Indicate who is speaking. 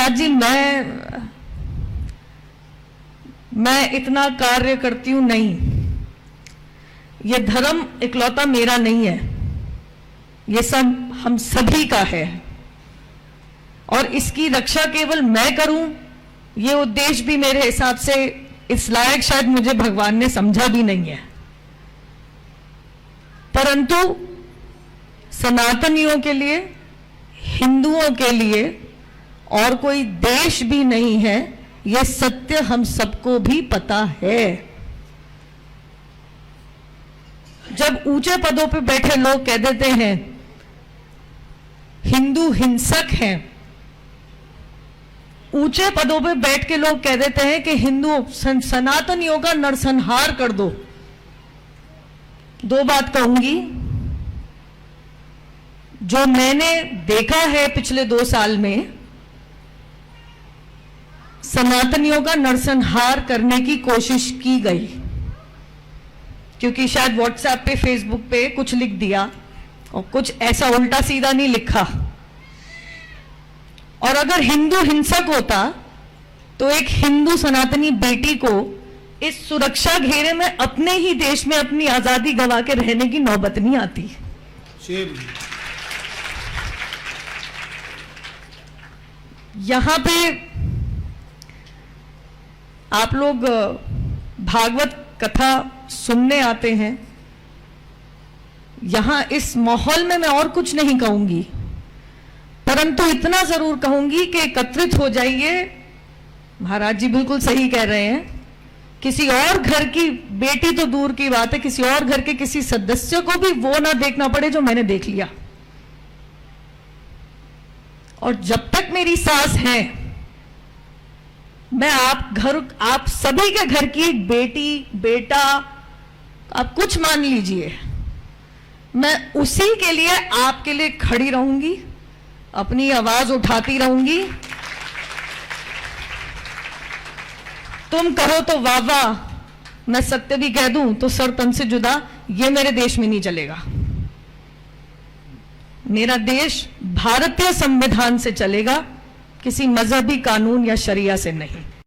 Speaker 1: महाराज जी, मैं इतना कार्य करती हूं नहीं। ये धर्म इकलौता मेरा नहीं है, ये सब हम सभी का है, और इसकी रक्षा केवल मैं करूं, ये उद्देश्य भी मेरे हिसाब से इस लायक शायद मुझे भगवान ने समझा भी नहीं है। परंतु सनातनियों के लिए, हिंदुओं के लिए और कोई देश भी नहीं है, यह सत्य हम सबको भी पता है। जब ऊंचे पदों पे बैठे लोग कह देते हैं हिंदू हिंसक हैं, ऊंचे पदों पे बैठ के लोग कह देते हैं कि हिंदू सनातनियों का नरसंहार कर दो, दो बात कहूंगी। जो मैंने देखा है पिछले 2 साल में, सनातनियों का नरसंहार करने की कोशिश की गई, क्योंकि शायद व्हाट्सएप पे, फेसबुक पे कुछ लिख दिया और कुछ ऐसा उल्टा सीधा नहीं लिखा। और अगर हिंदू हिंसक होता तो एक हिंदू सनातनी बेटी को इस सुरक्षा घेरे में अपने ही देश में अपनी आजादी गंवा के रहने की नौबत नहीं आती। यहां पे आप लोग भागवत कथा सुनने आते हैं, यहां इस माहौल में मैं और कुछ नहीं कहूंगी, परंतु इतना जरूर कहूंगी कि एकत्रित हो जाइए। महाराज जी बिल्कुल सही कह रहे हैं, किसी और घर की बेटी तो दूर की बात है, किसी और घर के किसी सदस्य को भी वो ना देखना पड़े जो मैंने देख लिया। और जब तक मेरी सांस है, मैं आप सभी के घर की एक बेटी, बेटा, आप कुछ मान लीजिए, मैं उसी के लिए, आपके लिए खड़ी रहूंगी, अपनी आवाज उठाती रहूंगी। तुम कहो तो वाह वाह, मैं सत्य भी कह दूं तो सर तन से जुदा, ये मेरे देश में नहीं चलेगा। मेरा देश भारतीय संविधान से चलेगा, किसी मजहबी कानून या शरिया से नहीं।